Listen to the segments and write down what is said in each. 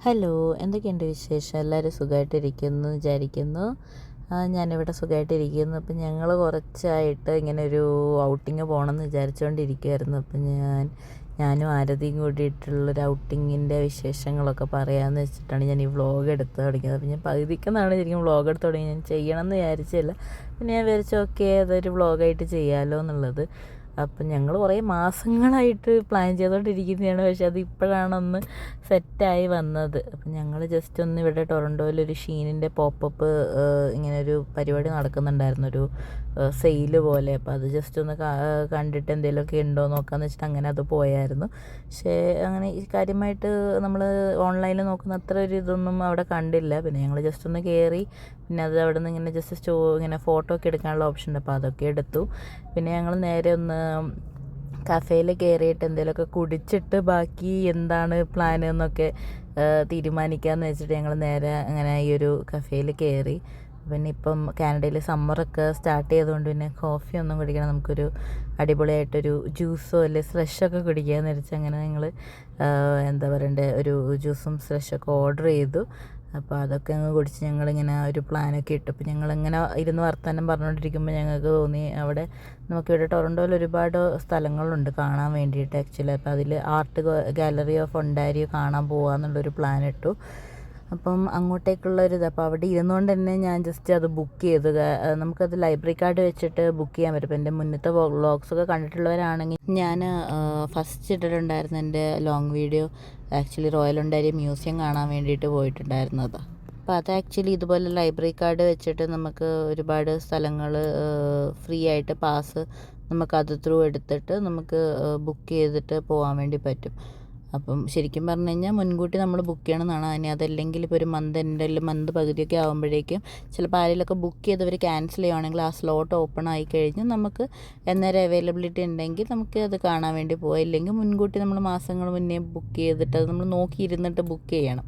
Hello, എന്തൊക്കെയുണ്ട് വിശേഷം? എല്ലാവരും സുഖമായിട്ടിരിക്കുന്നു വിചാരിക്കുന്നു. ഞാനിവിടെ സുഖമായിട്ടിരിക്കുന്നു. അപ്പം ഞങ്ങൾ കുറച്ചായിട്ട് ഇങ്ങനെ ഒരു ഔട്ടിങ് പോകണമെന്ന് വിചാരിച്ചുകൊണ്ടിരിക്കുമായിരുന്നു. അപ്പം ഞാനും ആരതിയും കൂടിയിട്ടുള്ളൊരു ഔട്ടിങ്ങിൻ്റെ വിശേഷങ്ങളൊക്കെ പറയാമെന്ന് വെച്ചിട്ടാണ് ഞാൻ ഈ വ്ളോഗ് എടുത്ത് തുടങ്ങിയത്. അപ്പം ഞാൻ പകുതിക്കെന്നാണ് ശരിക്കും വ്ളോഗ് എടുത്ത് തുടങ്ങി. ഞാൻ ചെയ്യണമെന്ന് വിചാരിച്ചില്ല. പിന്നെ ഞാൻ വിചാരിച്ചു ഓക്കെ അതൊരു വ്ളോഗായിട്ട് ചെയ്യാമല്ലോ എന്നുള്ളത്. അപ്പം ഞങ്ങൾ കുറേ മാസങ്ങളായിട്ട് പ്ലാൻ ചെയ്തുകൊണ്ടിരിക്കുന്നതാണ്. പക്ഷെ അത് ഇപ്പോഴാണ് സെറ്റായി വന്നത്. അപ്പം ഞങ്ങൾ ജസ്റ്റ് ഒന്ന് ഇവിടെ ടൊറൻറ്റോയിലൊരു ഷീനിൻ്റെ പോപ്പപ്പ് ഇങ്ങനെ ഒരു പരിപാടി നടക്കുന്നുണ്ടായിരുന്നു, ഒരു സെയിൽ പോലെ. അപ്പോൾ അത് ജസ്റ്റ് ഒന്ന് കണ്ടിട്ട് എന്തെങ്കിലുമൊക്കെ ഉണ്ടോ നോക്കാമെന്ന് വെച്ചിട്ട് അങ്ങനെ അത് പോയായിരുന്നു. പക്ഷേ അങ്ങനെ കാര്യമായിട്ട് നമ്മൾ ഓൺലൈനിൽ നോക്കുന്ന അത്ര ഒരു ഇതൊന്നും അവിടെ കണ്ടില്ല. പിന്നെ ഞങ്ങൾ ജസ്റ്റ് ഒന്ന് കയറി. പിന്നെ അത് അവിടെ നിന്ന് ഇങ്ങനെ ജസ്റ്റ് ഇങ്ങനെ ഫോട്ടോ ഒക്കെ എടുക്കാനുള്ള ഓപ്ഷൻ ഉണ്ട്, അപ്പോൾ അതൊക്കെ എടുത്തു. പിന്നെ ഞങ്ങൾ നേരെ ഒന്ന് കഫേയിൽ കയറിയിട്ട് എന്തെങ്കിലുമൊക്കെ കുടിച്ചിട്ട് ബാക്കി എന്താണ് പ്ലാൻ എന്നൊക്കെ തീരുമാനിക്കാമെന്ന് വെച്ചിട്ട് ഞങ്ങൾ നേരെ അങ്ങനെ ഈ ഒരു കഫേയിൽ കയറി. പിന്നെ ഇപ്പം കാനഡയിൽ സമ്മറൊക്കെ സ്റ്റാർട്ട് ചെയ്തുകൊണ്ട് പിന്നെ കോഫി ഒന്നും കുടിക്കണം, നമുക്കൊരു അടിപൊളിയായിട്ടൊരു ജ്യൂസോ അല്ലെങ്കിൽ സ്ലഷൊക്കെ കുടിക്കാമെന്ന് വെച്ചാൽ അങ്ങനെ ഞങ്ങൾ എന്താ പറയണ്ടേ, ഒരു ജ്യൂസും സ്ലഷൊക്കെ ഓർഡർ ചെയ്തു. അപ്പോൾ അതൊക്കെ അങ്ങ് കുടിച്ച് ഞങ്ങളിങ്ങനെ ഒരു പ്ലാനൊക്കെ ഇട്ടു. അപ്പോൾ ഞങ്ങളിങ്ങനെ ഇരുന്ന് വർത്തമാനം പറഞ്ഞുകൊണ്ടിരിക്കുമ്പോൾ ഞങ്ങൾക്ക് തോന്നി അവിടെ നമുക്കിവിടെ ടൊറൻറ്റോയിൽ ഒരുപാട് സ്ഥലങ്ങളുണ്ട് കാണാൻ വേണ്ടിയിട്ട് ആക്ച്വലി. അപ്പോൾ അതിൽ ആർട്ട് ഗാലറി ഓഫ് ഒണ്ടാരിയോ കാണാൻ പോകാമെന്നുള്ളൊരു പ്ലാൻ ഇട്ടു. അപ്പം അങ്ങോട്ടേക്കുള്ളൊരിത്, അപ്പോൾ അവിടെ ഇരുന്നുകൊണ്ട് തന്നെ ഞാൻ ജസ്റ്റ് അത് ബുക്ക് ചെയ്തു. നമുക്കത് ലൈബ്രറി കാർഡ് വെച്ചിട്ട് ബുക്ക് ചെയ്യാൻ പറ്റും. അപ്പോൾ എൻ്റെ മുന്നത്തെ വ്ളോഗ്സൊക്കെ കണ്ടിട്ടുള്ളവരാണെങ്കിൽ ഞാൻ ഫസ്റ്റ് ഇട്ടിട്ടുണ്ടായിരുന്നു എൻ്റെ long video actually royal Ontario museum കാണാൻ വേണ്ടിയിട്ട് പോയിട്ടുണ്ടായിരുന്നത്. അപ്പോൾ അത് ആക്ച്വലി ഇതുപോലെ ലൈബ്രറി കാർഡ് വെച്ചിട്ട് നമുക്ക് ഒരുപാട് സ്ഥലങ്ങൾ ഫ്രീ ആയിട്ട് പാസ് നമുക്കത് ത്രൂ എടുത്തിട്ട് നമുക്ക് ബുക്ക് ചെയ്തിട്ട് പോകാൻ വേണ്ടി പറ്റും. അപ്പം ശരിക്കും പറഞ്ഞു കഴിഞ്ഞാൽ മുൻകൂട്ടി നമ്മൾ ബുക്ക് ചെയ്യണമെന്നാണ്. അതിന് അതല്ലെങ്കിൽ ഇപ്പോൾ ഒരു മന്ത് എൻഡിൽ മന്ത് പകുതിയൊക്കെ ആകുമ്പോഴേക്കും ചിലപ്പോൾ ആരെങ്കിലുമൊക്കെ ബുക്ക് ചെയ്തവർ ക്യാൻസൽ ചെയ്യുകയാണെങ്കിൽ ആ സ്ലോട്ട് ഓപ്പൺ ആയി കഴിഞ്ഞ് നമുക്ക് എന്നേരം അവൈലബിലിറ്റി ഉണ്ടെങ്കിൽ നമുക്ക് അത് കാണാൻ വേണ്ടി പോകാം. ഇല്ലെങ്കിൽ മുൻകൂട്ടി നമ്മൾ മാസങ്ങൾ മുന്നേ ബുക്ക് ചെയ്തിട്ട് അത് നമ്മൾ നോക്കിയിരുന്നിട്ട് ബുക്ക് ചെയ്യണം.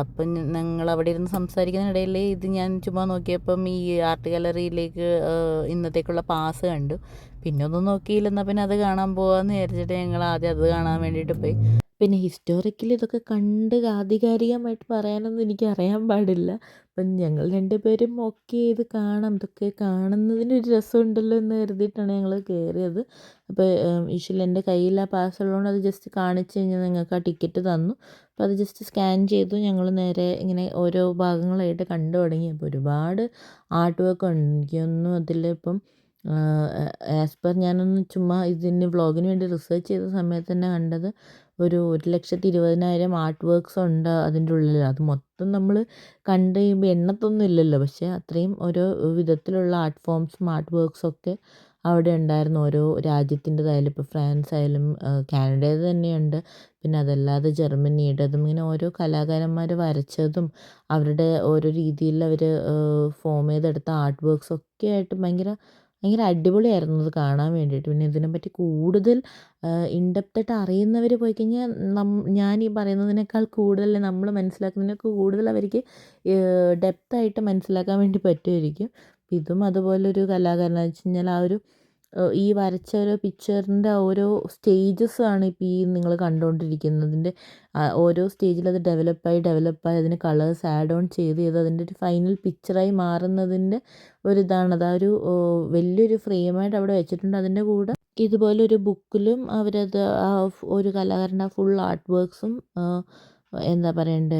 അപ്പം ഞങ്ങൾ അവിടെ ഇരുന്ന് സംസാരിക്കുന്നതിനിടയിൽ ഇത് ഞാൻ ചുമ്മാ നോക്കിയപ്പം ഈ ആർട്ട് ഗാലറിയിലേക്ക് ഇന്നത്തേക്കുള്ള പാസ് കണ്ടു. പിന്നെ ഒന്നും നോക്കിയില്ലെന്നാൽ പിന്നെ അത് കാണാൻ പോകാമെന്ന് വിചാരിച്ചിട്ട് ഞങ്ങൾ ആദ്യം അത് കാണാൻ വേണ്ടിയിട്ട് പോയി. പിന്നെ ഹിസ്റ്റോറിക്കലി ഇതൊക്കെ കണ്ട് ആധികാരികമായിട്ട് പറയാനൊന്നും എനിക്ക് അറിയാൻ പാടില്ല. അപ്പം ഞങ്ങൾ രണ്ടുപേരും ഓക്കെ ഇത് കാണാം, ഇതൊക്കെ കാണുന്നതിനൊരു രസമുണ്ടല്ലോ എന്ന് കരുതിയിട്ടാണ് ഞങ്ങൾ കയറിയത്. അപ്പോൾ യൂഷ്വലി എൻ്റെ കയ്യിൽ ആ പാസ് ഉള്ളതുകൊണ്ട് അത് ജസ്റ്റ് കാണിച്ച് കഴിഞ്ഞാൽ നിങ്ങൾക്ക് ആ ടിക്കറ്റ് തന്നു. അപ്പോൾ അത് ജസ്റ്റ് സ്കാൻ ചെയ്തു. ഞങ്ങൾ നേരെ ഇങ്ങനെ ഓരോ ഭാഗങ്ങളായിട്ട് കണ്ടു തുടങ്ങി. അപ്പോൾ ഒരുപാട് ആർട്ട് വർക്ക് ഉണ്ട്. എനിക്കൊന്നും അതിലിപ്പം ആസ് പെർ ഞാനൊന്ന് ചുമ്മാ ഇതിന് വ്ളോഗിന് വേണ്ടി റിസർച്ച് ചെയ്ത സമയത്ത് തന്നെ കണ്ടത് ഒരു 1,20,000 ആർട്ട് വർക്ക്സ് ഉണ്ട് അതിൻ്റെ ഉള്ളിൽ. അത് മൊത്തം നമ്മൾ കണ്ട് കഴിയുമ്പോൾ എണ്ണത്തൊന്നും ഇല്ലല്ലോ, പക്ഷേ അത്രയും ഓരോ വിധത്തിലുള്ള ആർട്ട് ഫോംസും ആർട്ട് വർക്ക്സൊക്കെ അവിടെ ഉണ്ടായിരുന്നു. ഓരോ രാജ്യത്തിൻ്റെതായാലും ഇപ്പോൾ ഫ്രാൻസ് ആയാലും കാനഡയത് തന്നെയുണ്ട്. പിന്നെ അതല്ലാതെ ജർമ്മനിയുടേതും ഇങ്ങനെ ഓരോ കലാകാരന്മാർ വരച്ചതും അവരുടെ ഓരോ രീതിയിൽ അവർ ഫോം ചെയ്തെടുത്ത ആർട്ട് വർക്ക്സൊക്കെ ആയിട്ട് ഭയങ്കര ഭയങ്കര അടിപൊളിയായിരുന്നു അത് കാണാൻ വേണ്ടിയിട്ട്. പിന്നെ ഇതിനെപ്പറ്റി കൂടുതൽ ഇൻഡെപ്തായിട്ട് അറിയുന്നവർ പോയി കഴിഞ്ഞാൽ ഞാൻ ഈ പറയുന്നതിനേക്കാൾ കൂടുതൽ നമ്മൾ മനസ്സിലാക്കുന്നതിനൊക്കെ കൂടുതൽ അവർക്ക് ഡെപ്തായിട്ട് മനസ്സിലാക്കാൻ വേണ്ടി പറ്റുമായിരിക്കും. ഇതും അതുപോലൊരു കലാകാരനാണെന്ന് വെച്ച് കഴിഞ്ഞാൽ ആ ഒരു ഈ വരച്ച ഓരോ പിക്ചറിൻ്റെ ഓരോ സ്റ്റേജസ് ആണ് ഇപ്പോൾ ഈ നിങ്ങൾ കണ്ടുകൊണ്ടിരിക്കുന്നതിൻ്റെ. ഓരോ സ്റ്റേജിൽ അത് ഡെവലപ്പായി അതിന് കളേഴ്സ് ആഡ് ഓൺ ചെയ്ത് അതിൻ്റെ ഒരു ഫൈനൽ പിക്ചറായി മാറുന്നതിൻ്റെ ഒരിതാണത്. ആ ഒരു വലിയൊരു ഫ്രെയിമായിട്ട് അവിടെ വെച്ചിട്ടുണ്ട്. അതിൻ്റെ കൂടെ ഇതുപോലൊരു ബുക്കിലും അവരത് ആ ഒരു കലാകാരൻ്റെ ആ ഫുൾ ആർട്ട് വർക്ക്സും എന്താ പറയണ്ടേ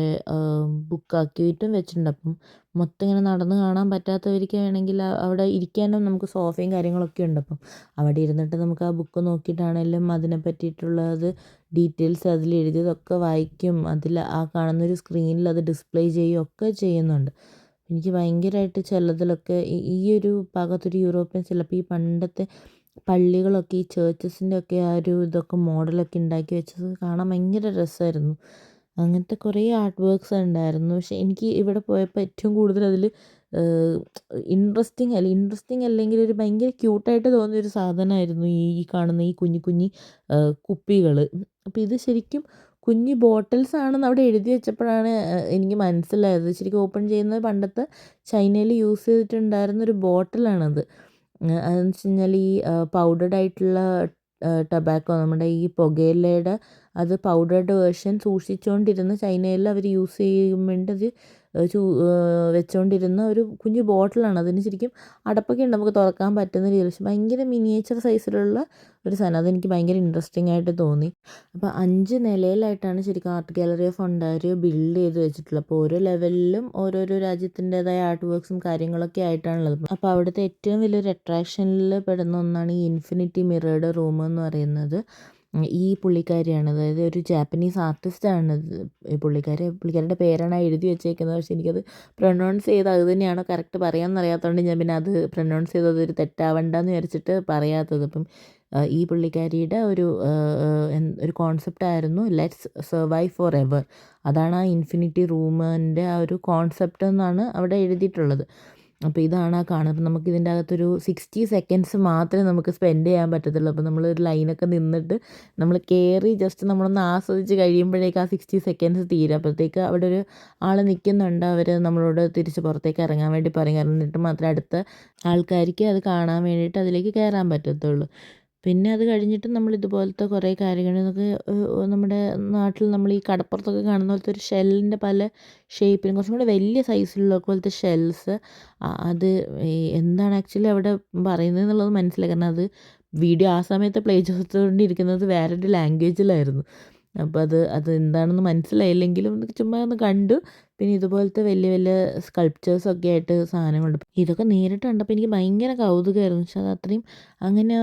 ബുക്കാക്കിയിട്ടും വെച്ചിട്ടുണ്ട്. അപ്പം മൊത്തം ഇങ്ങനെ നടന്ന് കാണാൻ പറ്റാത്തവർക്ക് വേണമെങ്കിൽ അവിടെ ഇരിക്കാനും നമുക്ക് സോഫയും കാര്യങ്ങളൊക്കെ ഉണ്ട്. അപ്പം അവിടെ ഇരുന്നിട്ട് നമുക്ക് ആ ബുക്ക് നോക്കിയിട്ടാണെങ്കിലും അതിനെ പറ്റിയിട്ടുള്ളത് ഡീറ്റെയിൽസ് അതിൽ എഴുതിയതൊക്കെ വായിക്കും. അതിൽ ആ കാണുന്നൊരു സ്ക്രീനിൽ അത് ഡിസ്പ്ലേ ചെയ്യുകയൊക്കെ ചെയ്യുന്നുണ്ട്. എനിക്ക് ഭയങ്കരമായിട്ട് ചിലതിലൊക്കെ ഈ ഒരു ഭാഗത്തൊരു യൂറോപ്യൻ ചിലപ്പോൾ ഈ പണ്ടത്തെ പള്ളികളൊക്കെ ഈ ചേർച്ചസിൻ്റെ ഒക്കെ ആ ഒരു ഇതൊക്കെ മോഡലൊക്കെ ഉണ്ടാക്കി വെച്ചത് കാണാൻ ഭയങ്കര രസമായിരുന്നു. അങ്ങനത്തെ കുറേ ആർട്ട് വർക്ക്സ് ഉണ്ടായിരുന്നു. പക്ഷേ എനിക്ക് ഇവിടെ പോയപ്പോൾ ഏറ്റവും കൂടുതൽ അതിൽ ഇൻട്രസ്റ്റിംഗ് അല്ലെങ്കിൽ ഒരു ഭയങ്കര ക്യൂട്ടായിട്ട് തോന്നിയൊരു സാധനമായിരുന്നു ഈ കാണുന്ന ഈ കുഞ്ഞി കുഞ്ഞി കുപ്പികൾ. അപ്പോൾ ഇത് ശരിക്കും കുഞ്ഞു ബോട്ടിൽസ് ആണെന്ന് അവിടെ എഴുതി വെച്ചപ്പോഴാണ് എനിക്ക് മനസ്സിലായത്. ശരിക്കും ഓപ്പൺ ചെയ്യുന്നത് പണ്ടത്തെ ചൈനയിൽ യൂസ് ചെയ്തിട്ടുണ്ടായിരുന്നൊരു ബോട്ടിലാണത്. അതെന്ന് വെച്ച് കഴിഞ്ഞാൽ ഈ പൗഡേർഡ് ആയിട്ടുള്ള ടൊബാക്കോ നമ്മുടെ ഈ പുകയിലയുടെ അത് പൗഡേർഡ് വേർഷൻ സൂക്ഷിച്ചുകൊണ്ടിരുന്ന ചൈനയിൽ അവർ യൂസ് ചെയ്യാൻ വേണ്ടി അത് വെച്ചുകൊണ്ടിരുന്ന ഒരു കുഞ്ഞു ബോട്ടിലാണ്. അതിന് ശരിക്കും അടപ്പൊക്കെ ഉണ്ട്, നമുക്ക് തുറക്കാൻ പറ്റുന്ന രീതിയിൽ. പക്ഷെ ഭയങ്കര മിനിയേച്ചർ സൈസിലുള്ള ഒരു സാധനം. അതെനിക്ക് ഭയങ്കര ഇൻട്രസ്റ്റിംഗ് ആയിട്ട് തോന്നി. അപ്പോൾ 5 നിലയിലായിട്ടാണ് ശരിക്കും art gallery of Ontario build ചെയ്ത് വെച്ചിട്ടുള്ളത്. അപ്പോൾ ഓരോ ലെവലിലും ഓരോരോ രാജ്യത്തിൻ്റെതായ ആർട്ട് വർക്ക്സും കാര്യങ്ങളൊക്കെ ആയിട്ടാണുള്ളത്. അപ്പോൾ അവിടുത്തെ ഏറ്റവും വലിയൊരു അട്രാക്ഷനിൽ പെടുന്ന ഒന്നാണ് ഈ ഇൻഫിനിറ്റി മിറേർഡ് റൂം എന്ന് പറയുന്നത്. ഈ പുള്ളിക്കാരിയാണ്, അതായത് ഒരു ജാപ്പനീസ് ആർട്ടിസ്റ്റാണ് ഈ പുള്ളിക്കാരിയുടെ പേരാണ് എഴുതി വെച്ചേക്കുന്നത്. പക്ഷെ എനിക്കത് പ്രൊനൗൺസ് ചെയ്ത് അത് തന്നെയാണോ കറക്റ്റ് പറയാമെന്ന് അറിയാത്തതുകൊണ്ട് ഞാൻ പിന്നെ അത് പ്രൊനൗൺസ് ചെയ്തത് ഒരു തെറ്റാവണ്ടെന്ന് വിചാരിച്ചിട്ട് പറയാത്തത്. അപ്പം ഈ പുള്ളിക്കാരിയുടെ ഒരു കോൺസെപ്റ്റ് ആയിരുന്നു ലെറ്റ്സ് സർവൈവ് ഫോർ എവർ. അതാണ് ആ ഇൻഫിനിറ്റി റൂമിൻ്റെ ആ ഒരു കോൺസെപ്റ്റ് എന്നാണ് അവിടെ എഴുതിയിട്ടുള്ളത്. അപ്പോൾ ഇതാണ് ആ കാണുന്നത്. അപ്പോൾ നമുക്ക് ഇതിൻ്റെ അകത്തൊരു 60 സെക്കൻഡ്സ് മാത്രമേ നമുക്ക് സ്പെൻഡ് ചെയ്യാൻ പറ്റത്തുള്ളൂ. അപ്പോൾ നമ്മൾ ഒരു ലൈനൊക്കെ നിന്നിട്ട് നമ്മൾ കയറി ജസ്റ്റ് നമ്മളൊന്ന് ആസ്വദിച്ച് കഴിയുമ്പോഴേക്ക് ആ 60 സെക്കൻഡ്സ് തീരും. അപ്പോഴത്തേക്ക് അവിടെ ഒരു ആൾ നിൽക്കുന്നുണ്ട്, അവർ നമ്മളോട് തിരിച്ച് പുറത്തേക്ക് ഇറങ്ങാൻ വേണ്ടി പറയും. എന്നിട്ട് മാത്രമേ അടുത്ത ആൾക്കാർക്ക് അത് കാണാൻ വേണ്ടിയിട്ട് അതിലേക്ക് കയറാൻ പറ്റത്തുള്ളൂ. പിന്നെ അത് കഴിഞ്ഞിട്ട് നമ്മൾ ഇതുപോലത്തെ കുറേ കാര്യങ്ങൾ നമ്മുടെ നാട്ടിൽ നമ്മൾ ഈ കടപ്പുറത്തൊക്കെ കാണുന്ന പോലത്തെ ഒരു ഷെല്ലിൻ്റെ പല ഷേപ്പിലും കുറച്ചും കൂടെ വലിയ സൈസിലുള്ള പോലത്തെ ഷെൽസ്, അത് എന്താണ് ആക്ച്വലി അവിടെ പറയുന്നത് എന്നുള്ളത് മനസ്സിലായി. കാരണം അത് വീഡിയോ ആ സമയത്ത് പ്ലേ ചെയ്തുകൊണ്ടിരിക്കുന്നത് വേറൊരു ലാംഗ്വേജിലായിരുന്നു. അപ്പോൾ അത് എന്താണെന്ന് മനസ്സിലായില്ലെങ്കിലും ചുമ്മാ ഒന്ന് കണ്ടു. പിന്നെ ഇതുപോലത്തെ വലിയ വലിയ സ്കൾപ്ചേഴ്സൊക്കെ ആയിട്ട് സാധനങ്ങളുണ്ട്. ഇതൊക്കെ നേരിട്ട് കണ്ടപ്പോൾ എനിക്ക് ഭയങ്കര കൗതുകമായിരുന്നു. പക്ഷെ അത് അത്രയും അങ്ങനെ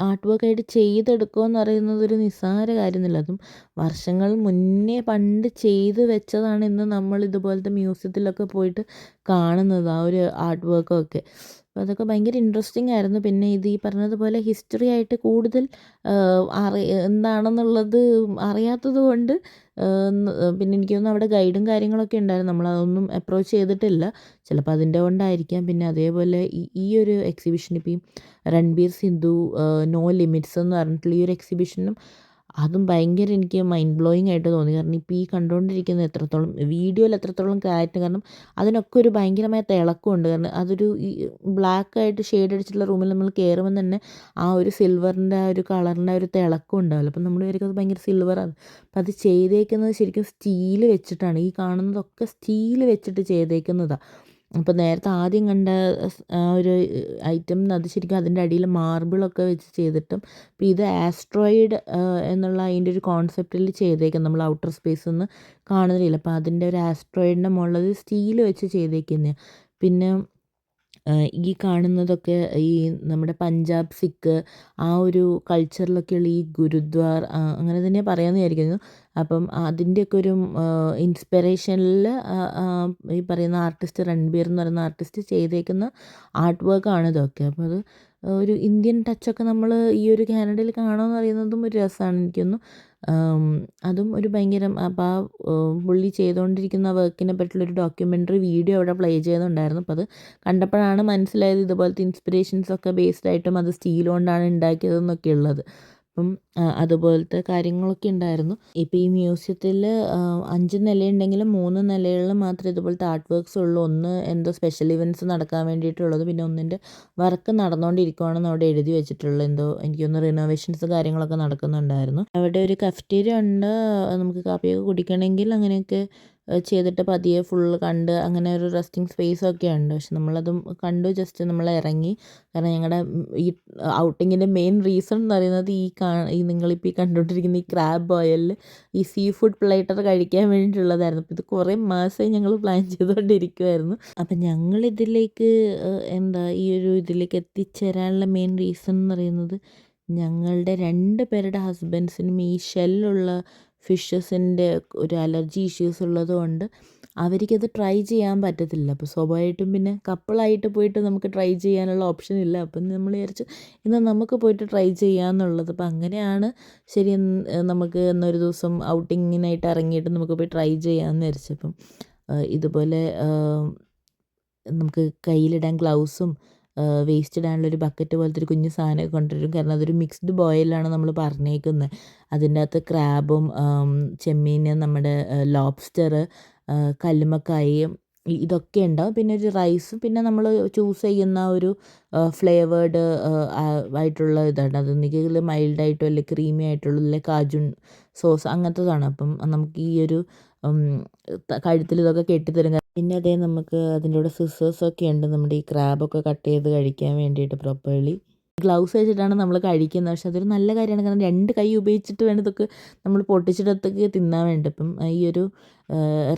ആർട്ട് വർക്കായിട്ട് ചെയ്തെടുക്കുക എന്ന് പറയുന്നത് ഒരു നിസ്സാര കാര്യമൊന്നുമില്ല. അതും വർഷങ്ങൾ മുന്നേ പണ്ട് ചെയ്ത് വെച്ചതാണ് ഇന്ന് നമ്മൾ ഇതുപോലത്തെ മ്യൂസിയത്തിലൊക്കെ പോയിട്ട് കാണുന്നത്, ആ ഒരു ആർട്ട് വർക്കൊക്കെ. അപ്പോൾ അതൊക്കെ ഭയങ്കര ഇൻട്രസ്റ്റിംഗ് ആയിരുന്നു. പിന്നെ ഇത് ഈ പറഞ്ഞതുപോലെ ഹിസ്റ്ററി ആയിട്ട് കൂടുതൽ എന്താണെന്നുള്ളത് അറിയാത്തത് കൊണ്ട് പിന്നെ എനിക്ക് തോന്നുന്നു അവിടെ ഗൈഡും കാര്യങ്ങളൊക്കെ ഉണ്ടായിരുന്നു. നമ്മളതൊന്നും അപ്രോച്ച് ചെയ്തിട്ടില്ല. ചിലപ്പോൾ അതിൻ്റെ കൊണ്ടായിരിക്കാം. പിന്നെ അതേപോലെ ഈ ഒരു എക്സിബിഷൻ ഇപ്പോൾ ഈ രൺബീർ സിന്ധു നോ ലിമിറ്റ്സ് എന്ന് പറഞ്ഞിട്ടുള്ള ഈ ഒരു എക്സിബിഷനും അതും ഭയങ്കര എനിക്ക് മൈൻഡ് ബ്ലോയിങ് ആയിട്ട് തോന്നി. കാരണം ഇപ്പോൾ ഈ കണ്ടുകൊണ്ടിരിക്കുന്ന എത്രത്തോളം വീഡിയോയിൽ എത്രത്തോളം ക്ലാരിറ്റി, കാരണം അതിനൊക്കെ ഒരു ഭയങ്കരമായ തിളക്കമുണ്ട്. കാരണം അതൊരു ഈ ബ്ലാക്കായിട്ട് ഷെയ്ഡ് അടിച്ചിട്ടുള്ള റൂമിൽ നമ്മൾ കയറുമ്പോൾ തന്നെ ആ ഒരു സിൽവറിൻ്റെ ആ ഒരു കളറിൻ്റെ ആ ഒരു തിളക്കം ഉണ്ടാവില്ല. അപ്പം നമ്മൾ വിചാരിക്കും അത് ഭയങ്കര സിൽവറാണ്. അപ്പം അത് ചെയ്തേക്കുന്നത് ശരിക്കും സ്റ്റീൽ വെച്ചിട്ടാണ്. ഈ കാണുന്നതൊക്കെ സ്റ്റീൽ വെച്ചിട്ട് ചെയ്തേക്കുന്നതാണ്. അപ്പോൾ നേരത്തെ ആദ്യം കണ്ട ആ ഒരു ഐറ്റം അത് ശരിക്കും അതിൻ്റെ അടിയിൽ മാർബിളൊക്കെ വെച്ച് ചെയ്തിട്ടും, അപ്പോൾ ഇത് ആസ്ട്രോയിഡ് എന്നുള്ള അതിൻ്റെ ഒരു കോൺസെപ്റ്റിൽ ചെയ്തേക്കുന്നത്. നമ്മൾ ഔട്ടർ സ്പേസിൽ നിന്ന് കാണുന്നില്ല. അപ്പോൾ അതിൻ്റെ ഒരു ആസ്ട്രോയിഡിൻ്റെ മുകളിൽ സ്റ്റീൽ വെച്ച് ചെയ്തേക്കുന്നതാണ്. പിന്നെ ഈ കാണുന്നതൊക്കെ ഈ നമ്മുടെ പഞ്ചാബ് സിഖ് ആ ഒരു കൾച്ചറിലൊക്കെയുള്ള ഈ ഗുരുദ്വാർ അങ്ങനെ തന്നെ പറയാമെന്ന് വിചാരിക്കുന്നു. അപ്പം അതിൻ്റെയൊക്കെ ഒരു ഇൻസ്പിറേഷനിൽ ഈ പറയുന്ന ആർട്ടിസ്റ്റ് രൺബീർ എന്ന് പറയുന്ന ആർട്ടിസ്റ്റ് ചെയ്തേക്കുന്ന ആർട്ട് വർക്കാണ് ഇതൊക്കെ. അപ്പോൾ അത് ഒരു ഇന്ത്യൻ ടച്ചൊക്കെ നമ്മൾ ഈ ഒരു കാനഡയിൽ കാണുമെന്ന് പറയുന്നതും ഒരു രസമാണ് എനിക്കൊന്നു. അതും ഒരു ഭയങ്കര അപ്പോൾ ആ പുള്ളി ചെയ്തുകൊണ്ടിരിക്കുന്ന വർക്കിനെ പറ്റിയുള്ളൊരു ഡോക്യുമെൻ്ററി വീഡിയോ അവിടെ പ്ലേ ചെയ്യുന്നുണ്ടായിരുന്നു. അപ്പോൾ അത് കണ്ടപ്പോഴാണ് മനസ്സിലായത് ഇതുപോലത്തെ ഇൻസ്പിറേഷൻസൊക്കെ ബേസ്ഡ് ആയിട്ടും അത് സ്റ്റീൽ കൊണ്ടാണ് ഉണ്ടാക്കിയതെന്നൊക്കെ ഉള്ളത്. അപ്പം അതുപോലത്തെ കാര്യങ്ങളൊക്കെ ഉണ്ടായിരുന്നു. ഇപ്പോൾ ഈ മ്യൂസിയത്തിൽ 5 നിലയുണ്ടെങ്കിലും 3 നിലകളിൽ മാത്രമേ ഇതുപോലത്തെ ആർട്ട് വർക്ക്സ് ഉള്ളൂ. ഒന്ന് എന്തോ സ്പെഷ്യൽ ഇവൻറ്റ്സ് നടക്കാൻ വേണ്ടിയിട്ടുള്ളത്, പിന്നെ ഒന്നിൻ്റെ വർക്ക് നടന്നുകൊണ്ടിരിക്കുകയാണെന്ന് അവിടെ എഴുതി വെച്ചിട്ടുള്ളത്. എന്തോ എനിക്കൊന്ന് റിനോവേഷൻസ് കാര്യങ്ങളൊക്കെ നടക്കുന്നുണ്ടായിരുന്നു. അവിടെ ഒരു കഫറ്റീരിയ ഉണ്ട്, നമുക്ക് കാപ്പിയൊക്കെ കുടിക്കണമെങ്കിൽ അങ്ങനെയൊക്കെ ചെയ്തിട്ട് പതിയെ ഫുള്ള് കണ്ട് അങ്ങനെ ഒരു റെസ്റ്റിംഗ് സ്പേസൊക്കെ ഉണ്ട്. പക്ഷെ നമ്മളതും കണ്ടു, ജസ്റ്റ് നമ്മൾ ഇറങ്ങി. കാരണം ഞങ്ങളുടെ ഈ ഔട്ടിങ്ങിൻ്റെ മെയിൻ റീസൺ എന്ന് പറയുന്നത് ഈ നിങ്ങളിപ്പോൾ ഈ കണ്ടുകൊണ്ടിരിക്കുന്ന ഈ ക്രാബ് ഓയിലിൽ ഈ സീ ഫുഡ് പ്ലേറ്റർ കഴിക്കാൻ വേണ്ടിയിട്ടുള്ളതായിരുന്നു. അപ്പോൾ ഇത് കുറേ മാസമായി ഞങ്ങൾ പ്ലാൻ ചെയ്തുകൊണ്ടിരിക്കുമായിരുന്നു. അപ്പം ഞങ്ങളിതിലേക്ക് ഈ ഒരു ഇതിലേക്ക് എത്തിച്ചേരാനുള്ള മെയിൻ റീസൺ എന്ന് പറയുന്നത് ഞങ്ങളുടെ 2 പേരുടെ ഹസ്ബൻഡ്സിനും ഈ ഷെല്ലുള്ള ഫിഷസിൻ്റെ ഒരു അലർജി ഇഷ്യൂസ് ഉള്ളതുകൊണ്ട് അവർക്കത് ട്രൈ ചെയ്യാൻ പറ്റത്തില്ല. അപ്പോൾ സ്വാഭാവികമായിട്ടും പിന്നെ കപ്പിളായിട്ട് പോയിട്ട് നമുക്ക് ട്രൈ ചെയ്യാനുള്ള ഓപ്ഷൻ ഇല്ല. അപ്പം നമ്മൾ വിചാരിച്ചു എന്നാൽ നമുക്ക് പോയിട്ട് ട്രൈ ചെയ്യാമെന്നുള്ളത്. അപ്പോൾ അങ്ങനെയാണ് ശരി നമുക്ക് എന്നൊരു ദിവസം ഔട്ടിങ്ങിനായിട്ട് ഇറങ്ങിയിട്ട് നമുക്ക് പോയി ട്രൈ ചെയ്യാമെന്ന് വിചാരിച്ചപ്പം ഇതുപോലെ നമുക്ക് കയ്യിലിടാൻ ഗ്ലൗസും വേസ്റ്റ് ഇടാനുള്ളൊരു ബക്കറ്റ് പോലത്തെ ഒരു കുഞ്ഞു സാധനമൊക്കെ കൊണ്ടുവരും. കാരണം അതൊരു മിക്സ്ഡ് ബോയിലാണ് നമ്മൾ പറഞ്ഞേക്കുന്നത്. അതിൻ്റെ അകത്ത് ക്രാബും ചെമ്മീൻ, നമ്മുടെ ലോബ്സ്റ്റർ, കല്ലുമ്മക്കായയും ഇതൊക്കെ ഉണ്ടാവും. പിന്നെ ഒരു റൈസും പിന്നെ നമ്മൾ ചൂസ് ചെയ്യുന്ന ഒരു ഫ്ലേവേർഡ് ആയിട്ടുള്ള ഇതാണ്. അതൊന്നുകിൽ മൈൽഡായിട്ടോ അല്ലെങ്കിൽ ക്രീമി ആയിട്ടുള്ള അല്ലെങ്കിൽ കാജു സോസ് അങ്ങനത്തതാണ്. അപ്പം നമുക്ക് ഈ ഒരു കഴുത്തിൽ ഇതൊക്കെ കെട്ടിത്തരും. പിന്നെ അതേ നമുക്ക് അതിൻ്റെ കൂടെ സിസേഴ്സൊക്കെ ഉണ്ട് നമ്മുടെ ഈ ക്രാബൊക്കെ കട്ട് ചെയ്ത് കഴിക്കാൻ വേണ്ടിയിട്ട് പ്രോപ്പർലി. ഗ്ലൗസ് വെച്ചിട്ടാണ് നമ്മൾ കഴിക്കുന്നത്. പക്ഷെ അതൊരു നല്ല കാര്യമാണ്. കാരണം 2 കൈ ഉപയോഗിച്ചിട്ട് വേണം ഇതൊക്കെ നമ്മൾ പൊട്ടിച്ചിടത്തൊക്കെ തിന്നാൻ വേണ്ടി. അപ്പം ഈ ഒരു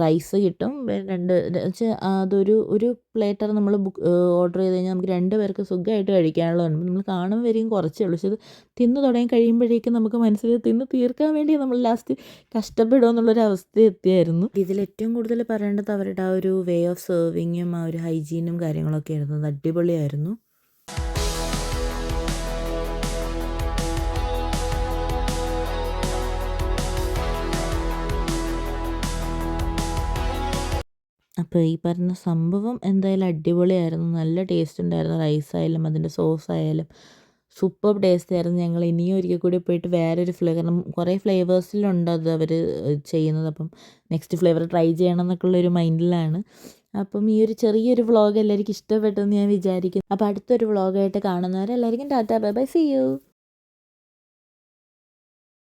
റൈസ് കിട്ടും. 2 വെച്ചാൽ ഒരു പ്ലേറ്റർ നമ്മൾ ഓർഡർ ചെയ്ത് കഴിഞ്ഞാൽ നമുക്ക് 2 പേർക്ക് സുഖമായിട്ട് കഴിക്കാനുള്ളതാണ്. നമ്മൾ കാണുമ്പോൾ വരെയും കുറച്ചേ ഉള്ളൂ. പക്ഷെ ഇത് തിന്ന് തുടങ്ങി കഴിയുമ്പോഴേക്കും നമുക്ക് മനസ്സിൽ തിന്ന് തീർക്കാൻ വേണ്ടി നമ്മൾ ലാസ്റ്റ് കഷ്ടപ്പെടുമോ എന്നുള്ളൊരു അവസ്ഥ എത്തിയായിരുന്നു. ഇതിൽ ഏറ്റവും കൂടുതൽ പറയേണ്ടത് അവരുടെ ആ ഒരു വേ ഓഫ് സെർവിങ്ങും ആ ഒരു ഹൈജീനും കാര്യങ്ങളൊക്കെ ആയിരുന്നു. അത് അടിപൊളിയായിരുന്നു. അപ്പോൾ ഈ പറഞ്ഞ സംഭവം എന്തായാലും അടിപൊളിയായിരുന്നു. നല്ല ടേസ്റ്റ് ഉണ്ടായിരുന്നു. റൈസായാലും അതിൻ്റെ സോസായാലും സൂപ്പർബ് ടേസ്റ്റ് ആയിരുന്നു. ഞങ്ങൾ ഇനിയും ഒരിക്കൽ കൂടി പോയിട്ട് വേറൊരു ഫ്ലേവർ, കാരണം കുറേ ഫ്ലേവേഴ്സിലുണ്ട് അത് അവർ ചെയ്യുന്നത്. അപ്പം നെക്സ്റ്റ് ഫ്ലേവർ ട്രൈ ചെയ്യണം എന്നൊക്കെ ഉള്ളൊരു മൈൻഡിലാണ്. അപ്പം ഈ ഒരു ചെറിയൊരു വ്ളോഗ് എല്ലാവർക്കും ഇഷ്ടപ്പെട്ടെന്ന് ഞാൻ വിചാരിക്കുന്നു. അപ്പോൾ അടുത്തൊരു വ്ളോഗായിട്ട് കാണുന്നവരെ എല്ലാവർക്കും tata bye bye, see U.